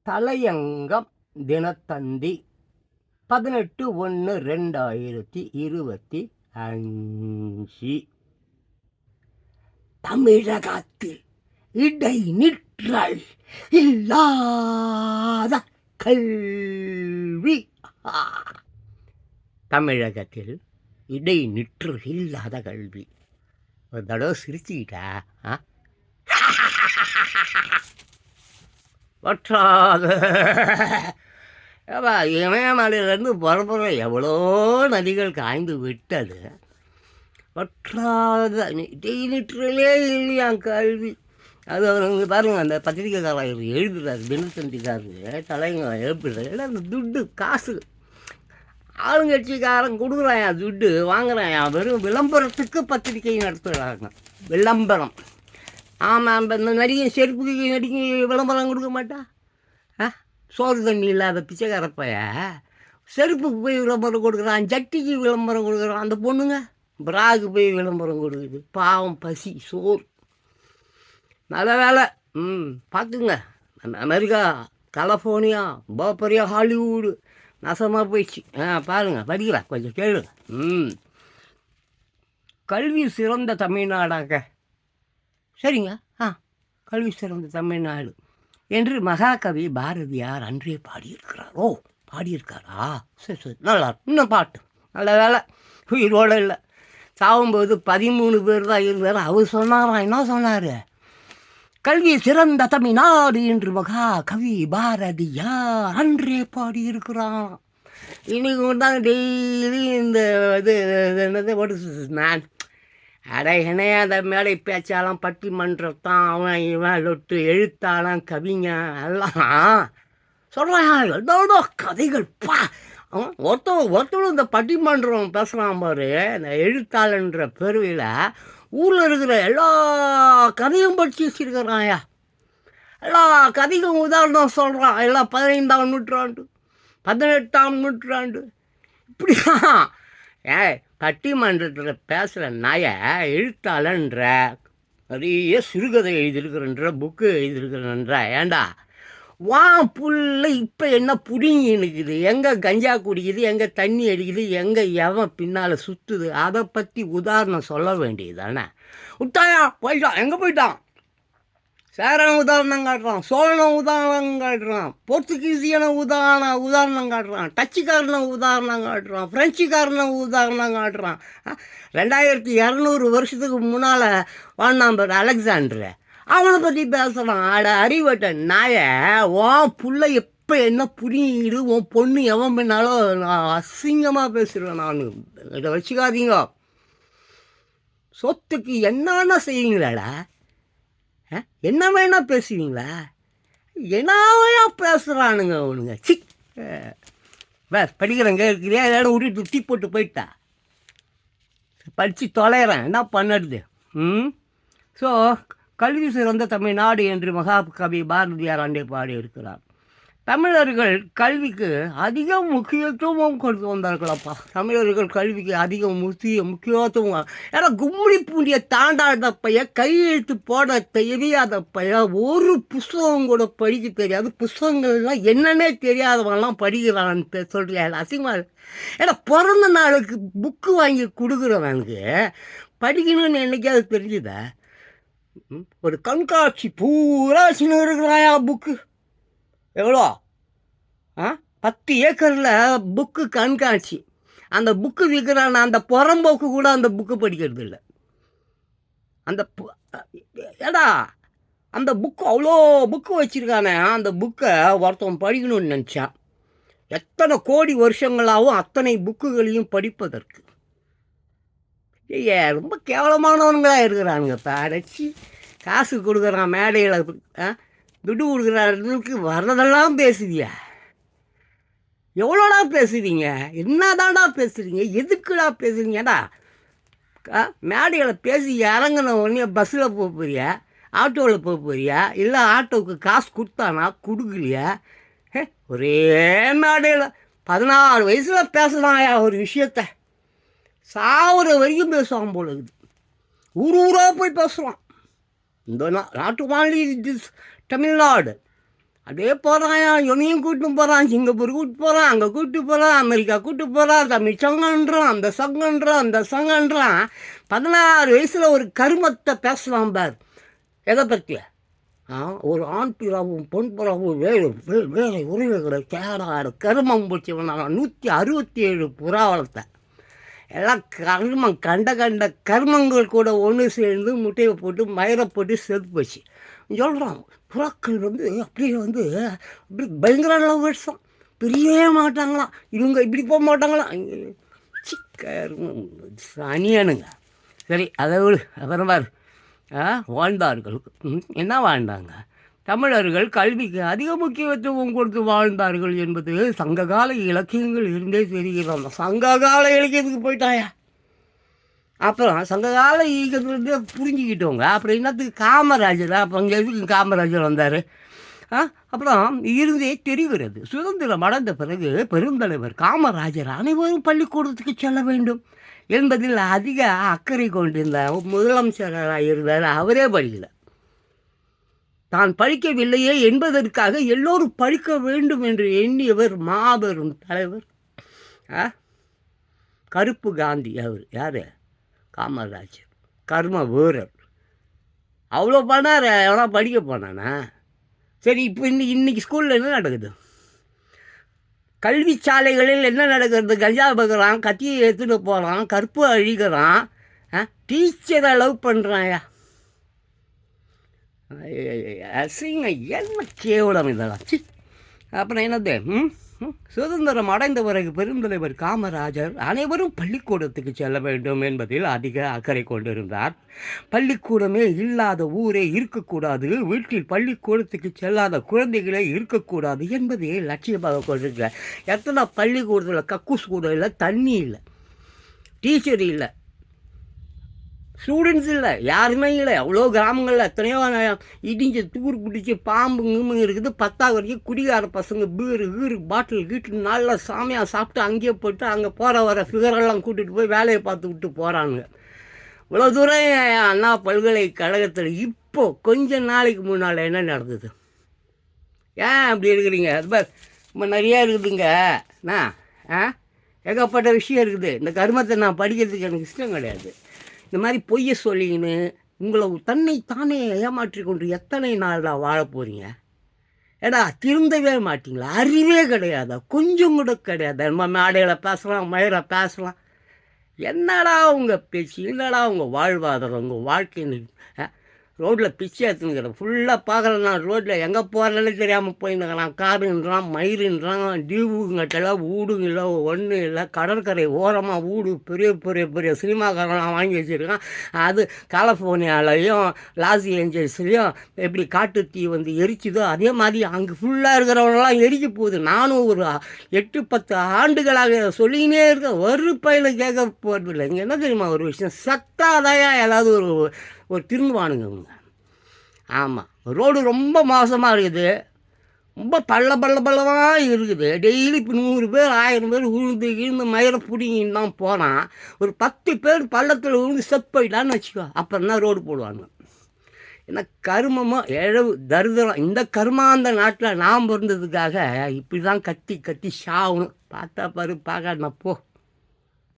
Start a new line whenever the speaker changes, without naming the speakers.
தலையங்கம் தினத்தந்தி 18/1/2025. தமிழகத்தில் இடைநிற்றல் இல்லாத கல்வி. தமிழகத்தில் இடைநிற்றல் இல்லாத கல்வி. ஒரு தடவை சிரிச்சுக்கிட்டா வற்றாத இமயமலையிலேருந்து புறப்புற எவ்வளோ நதிகள் காய்ந்து விட்டது. வற்றாத இடைநிற்றலே இல்லையா கல்வி. அது அவருங்க பாருங்கள், அந்த பத்திரிக்கைக்காரர் எழுதுறாரு, தினத்தந்திக்காரரு தலைங்க எழுப்புறாரு. எல்லாம் அந்த துட்டு காசு ஆளுங்கட்சிக்காரன் கொடுக்குறான், துட்டு வாங்குறான். வெறும் விளம்பரத்துக்கு பத்திரிக்கை நடத்துகிறாங்க. விளம்பரம். ஆமாம், இந்த நடிகை செருப்புக்கு நடிகை விளம்பரம் கொடுக்க மாட்டா? சோறு தண்ணி இல்லாத பிச்சைக்காரப்பைய செருப்புக்கு போய் விளம்பரம் கொடுக்குறான், ஜட்டிக்கு விளம்பரம் கொடுக்குறான். அந்த பொண்ணுங்க பிராக்கு போய் விளம்பரம் கொடுக்குது. பாவம், பசி, சோறு. நல்ல வேலை. பார்த்துங்க, அமெரிக்கா, கலிஃபோர்னியா, பெரிய ஹாலிவுட் நாசமாக போயிடுச்சு. பாருங்கள், படிக்கலாம், கொஞ்சம் கேளுங்க. கல்வி சிறந்த தமிழ்நாடாக. சரிங்க, கல்வி சிறந்த தமிழ்நாடு என்று மகாகவி பாரதியார் அன்றே பாடியிருக்கிறார். ஓ, பாடியிருக்காரா? சரி சரி, நல்லா இன்னும் பாட்டு. நல்ல வேலை உயிரோடு இல்லை. சாகும்போது 13 பேர் தான் இருந்தார். அவர் சொன்னாராம், என்ன சொன்னார்? கல்வி சிறந்த தமிழ்நாடு என்று மகாகவி பாரதியார் அன்றே பாடியிருக்கிறான். இன்னைக்கு தான் டெய்லி இந்த நான் இணையாத மேடை பேச்சாலாம், பட்டிமன்றத்தான், அவன் இவன் லொட்டு எழுத்தாலாம், கவிங்க எல்லாம் சொல்கிறான். எதோட கதைகள் பா. ஒருத்தரும் இந்த பட்டிமன்றம் பேசுகிறான் பாரு, இந்த எழுத்தாளன்ற பெருவில ஊரில் இருக்கிற எல்லா கதையும் படித்து வச்சிருக்கிறான்யா. எல்லா கதைக்கும் உதாரணம் சொல்கிறான். எல்லாம் 15ஆம் நூற்றாண்டு, 18ஆம் நூற்றாண்டு, இப்படிதான். பட்டிமன்றத்தில் பேசுகிற எழுத்தாளன்ற நிறைய சிறுகதை எழுதியிருக்கிறன்ற, புக்கு எழுதியிருக்கிறன்ற. ஏண்டா வா புல்ல இப்போ என்ன புடிங்கினுக்குது, எங்கே கஞ்சா குடிக்குது, எங்கே தண்ணி அடிக்குது, எங்கே எவன் பின்னால் சுற்றுது, அதை பற்றி உதாரணம் சொல்ல வேண்டியது தானே. விட்டாயா, போயிட்டான். எங்கே போயிட்டான்? சேரன் உதாரணம் காட்டுறான், சோழனும் உதாரணம் காட்டுறான், போர்த்துகீசியன உதாரணம் காட்டுறான், டச்சுக்காரனை உதாரணம் காட்டுறான், ஃப்ரெஞ்சுக்காரனை உதாரணம் காட்டுறான். 2200 வருஷத்துக்கு முன்னால் வாழ்ந்தான் பேர் அலெக்சாண்டரு, அவனை பற்றி பேசுகிறான். ஆட அறிவட்ட நாய, உன் புள்ள எப்போ என்ன புரியுது, உன் பொண்ணு எவன் பின்னாலும் நான் அசிங்கமாக பேசுகிறேன். நான் இதை வச்சுக்காதீங்க. சொத்துக்கு என்னன்னா செய்வீங்களாடா? என்ன வேணா பேசுவீங்களா? என்னவையா பேசுகிறானுங்க அவனுங்க. படிக்கிறேங்க இருக்கிறியா, ஏதாவது விட்டுட்டு டீ போட்டு போயிட்டா. படித்து தொலைகிறேன், என்ன பண்ணுறது? ஸோ கல்வி சிறந்த தமிழ்நாடு என்று மகாகவி பாரதியார் அன்றே பாடியிருக்கிறார். தமிழர்கள் கல்விக்கு அதிக முக்கியத்துவம் கொடுத்து வந்தார்களப்பா. தமிழர்கள் கல்விக்கு அதிக முக்கியத்துவம். ஏன்னா கும்மிடி பூண்டியை தாண்டாத பையன், கையெழுத்து போட தெரியாத பையன், ஒரு புஸ்தகம் கூட படிக்க தெரியாது. புஸ்தகங்கள்லாம் என்னன்னே தெரியாதவங்கலாம் படிக்கிறான்னு சொல்கிறேன். அசிங்கமாக. ஏன்னா பிறந்த நாளுக்கு புக்கு வாங்கி கொடுக்குறவனுக்கு படிக்கணும்னு என்னைக்காவது தெரிஞ்சுதா? ஒரு கண்காட்சி பூரா சின்ன இருக்கிறாயா புக்கு. எவ்வளோ? 10 ஏக்கரில் புக்கு கண்காட்சி. அந்த புக்கு விற்கிறான அந்த புறம்போக்கு கூட அந்த புக்கு படிக்கிறது இல்லை. ஏடா அந்த புக்கு அவ்வளோ புக்கு வச்சுருக்கானே, அந்த புக்கை ஒருத்தவன் படிக்கணும்னு நினச்சான். எத்தனை கோடி வருஷங்களாகவும் அத்தனை புக்குகளையும் படிப்பதற்கு. ரொம்ப கேவலமானவங்களாக இருக்கிறானுங்க. அடைச்சி காசு கொடுக்குறான், மேடையில் துட்டு கொடுக்குறாருக்கு வர்றதெல்லாம் பேசுவியா? எவ்வளோடா பேசுவீங்க? என்னதான்டா பேசுகிறீங்க? எதுக்குடா பேசுகிறீங்கடா? மேடையில் பேசி இறங்கின உடனே பஸ்ஸில் போக போறியா, ஆட்டோவில் போக போறியா, இல்லை ஆட்டோவுக்கு காசு கொடுத்தானா கொடுக்கலையா? ஒரே மேடையில் 14 வயசில் பேசலாம்யா ஒரு விஷயத்த. சாவுற வரைக்கும் பேசுவான் போல இருக்குது. ஊராக போய் பேசுவான். இந்த நாட்டு மாநில தமிழ்நாடு. அப்படியே போகிறான், இவனையும் கூட்டு போகிறான், சிங்கப்பூர் கூட்டு போகிறான், அங்கே கூட்டு போகிறான், அமெரிக்கா கூட்டு போகிறான், தமிழ் சங்கன்றான், அந்த சங்கன்றான், அந்த சங்கன்றான். 16 வயசில் ஒரு கருமத்தை பேசலாம் பார். எதை பற்றி? ஒரு ஆண் புறாவும் பொன் புறாவும் வேறு வேறு உரிமைகளை தேடாடு கருமம் பிடிச்சவன். 167 புறா வளர்த்தேன். எல்லாம் கருமம், கண்ட கருமங்கள் கூட ஒன்று சேர்ந்து முட்டையை போட்டு மயிரை போட்டு செத்து போச்சு. சொல்கிறான் புறாக்கள் அப்படியே அப்படி பயங்கர லவ்வர்ஸாம், பிரியவே மாட்டாங்களாம், இவங்க இப்படி போக மாட்டாங்களாம். கருமம் அணியானுங்க. சரி, அதை விடு. அப்புறம் பாரு, வாழ்ந்தார்கள். என்ன வாழ்ந்தாங்க? தமிழர்கள் கல்விக்கு அதிக முக்கியத்துவம் கொடுத்து வாழ்ந்தார்கள் என்பது சங்ககால இலக்கியங்கள் இருந்தே தெரிகிறோம். சங்ககால இலக்கியத்துக்கு போயிட்டாயா? அப்புறம் சங்ககால இலக்கியத்துலேருந்தே புரிஞ்சுக்கிட்டோங்க. அப்புறம் என்னத்துக்கு காமராஜர்? அப்போ அங்கே எதுக்கு காமராஜர் வந்தார்? அப்புறம் இருந்தே தெரிகிறது. சுதந்திரம் அடைந்த பிறகு பெருந்தலைவர் காமராஜர் அனைவரும் பள்ளிக்கூடத்துக்கு செல்ல வேண்டும் என்பதில் அதிக அக்கறை கொண்டிருந்த முதலமைச்சராக இருந்தார். அவரே படிக்கல. தான் படிக்கவில்லையே என்பதற்காக எல்லோரும் படிக்க வேண்டும் என்று எண்ணியவர் மாபெரும் தலைவர் கருப்பு காந்தி. அவர் யார்? காமராஜர். கர்ம வீரர். அவ்வளோ பண்ணார். எவனா படிக்க போனானா? சரி, இப்போ இன்னைக்கு ஸ்கூலில் என்ன நடக்குது? கல்வி சாலைகளில் என்ன நடக்கிறது? கஞ்சா பகறான், கத்தியை எடுத்துகிட்டு போகிறான், கற்பு அழிக்கிறான், டீச்சரை லவ் பண்ணுறான்யா. அசிங்க, என்ன கேவலம் இதெல்லாம். அப்புறம் என்னது? சுதந்திரம் அடைந்த பிறகு பெருந்தலைவர் காமராஜர் அனைவரும் பள்ளிக்கூடத்துக்கு செல்ல வேண்டும் என்பதில் அதிக அக்கறை கொண்டிருந்தார். பள்ளிக்கூடமே இல்லாத ஊரே இருக்கக்கூடாது, வீட்டில் பள்ளிக்கூடத்துக்கு செல்லாத குழந்தைகளே இருக்கக்கூடாது என்பதே லட்சியமாக கொண்டிருக்கிறார். எத்தனை பள்ளிக்கூடத்தில் கக்கூஸ் கூட இல்லை, தண்ணி இல்லை, டீச்சர் இல்லை, ஸ்டூடெண்ட்ஸ் இல்லை, யாருமே இல்லை. அவ்வளோ கிராமங்களில் எத்தனையோ இடிஞ்சு தூர் பிடிச்சி பாம்பு கிம்பு இருக்குது. 10வது வரைக்கும் குடிகார பசங்க பீரு பாட்டில் கீட்டு நல்லா சாமியாக சாப்பிட்டு அங்கேயே போட்டு அங்கே போகிற வர ஃபிகரெல்லாம் கூட்டிகிட்டு போய் வேலையை பார்த்து விட்டு போகிறாங்க. இவ்வளோ தூரம் அண்ணா பல்கலைக்கழகத்தில் இப்போது கொஞ்ச நாளைக்கு முன்னால் என்ன நடந்தது? ஏன் அப்படி இருக்கிறீங்க? அது பார், இப்போ நிறையா இருக்குதுங்க. ஏகப்பட்ட விஷயம் இருக்குது. இந்த கர்மத்தை நான் படிக்கிறதுக்கு எனக்கு இஷ்டம் கிடையாது. இந்த மாதிரி பொய்யை சொல்லின்னு உங்களை தானே ஏமாற்றி கொண்டு எத்தனை நாள் வாழ போகிறீங்க? ஏடா, திருந்தவே மாட்டிங்களா? அறிவே கிடையாதா? கொஞ்சம் கூட கிடையாது. நம்ம மேடையில் பேசலாம், மயிரை பேசலாம். என்னடா உங்கள் பேச்சு? என்னடா உங்கள் வாழ்வாதாரம், உங்கள் வாழ்க்கைன்னு? ரோட்டில் பிச்சை எடுத்துனுக்கிறேன். ஃபுல்லாக பார்க்குறேன் நான். ரோட்டில் எங்கே போகிறேன்னு தெரியாமல் போயின்னுக்கிறான். காருன்றான், மயிருன்றான், டியூங்கட்டெல்லாம் வீடுங்க இல்லை, ஒன்றும் இல்லை. கடற்கரை ஓரமாக வீடு பெரிய பெரிய பெரிய சினிமாக்காரெல்லாம் வாங்கி வச்சுருக்கான். அது கலிஃபோர்னியாலையும் லாஸ் ஏஞ்சல்ஸ்லேயும் எப்படி காட்டு தீ எரிச்சுதோ அதே மாதிரி அங்கே ஃபுல்லாக இருக்கிறவங்களாம் எரிக்க போகுது. நானும் ஒரு 8-10 ஆண்டுகளாக சொல்லினே இருக்கேன். ஒரு பையனை கேட்க போகிறதில்லை. இங்கே என்ன தெரியுமா ஒரு விஷயம்? சத்தாதாயா ஏதாவது ஒரு திரும்புவானுங்க அவங்க. ஆமாம், ரோடு ரொம்ப மோசமாக இருக்குது, ரொம்ப பள்ளமாக இருக்குது. டெய்லி இப்போ 100 பேர் 1000 பேர் விழுந்து மயிரை பிடிங்கின்னு தான் போகிறான். ஒரு 10 பேர் பள்ளத்தில் விழுந்து செத்து போயிட்டான்னு வச்சுக்கோ, அப்புறம் தான் ரோடு போடுவாங்க. ஏன்னா கருமமோ இழவு தரித்திரம். இந்த கருமாந்த நாட்டில் நாம் இருந்ததுக்காக இப்படி தான் கத்தி சாகணும். பார்த்தா பாரு, பார்க்காம போ.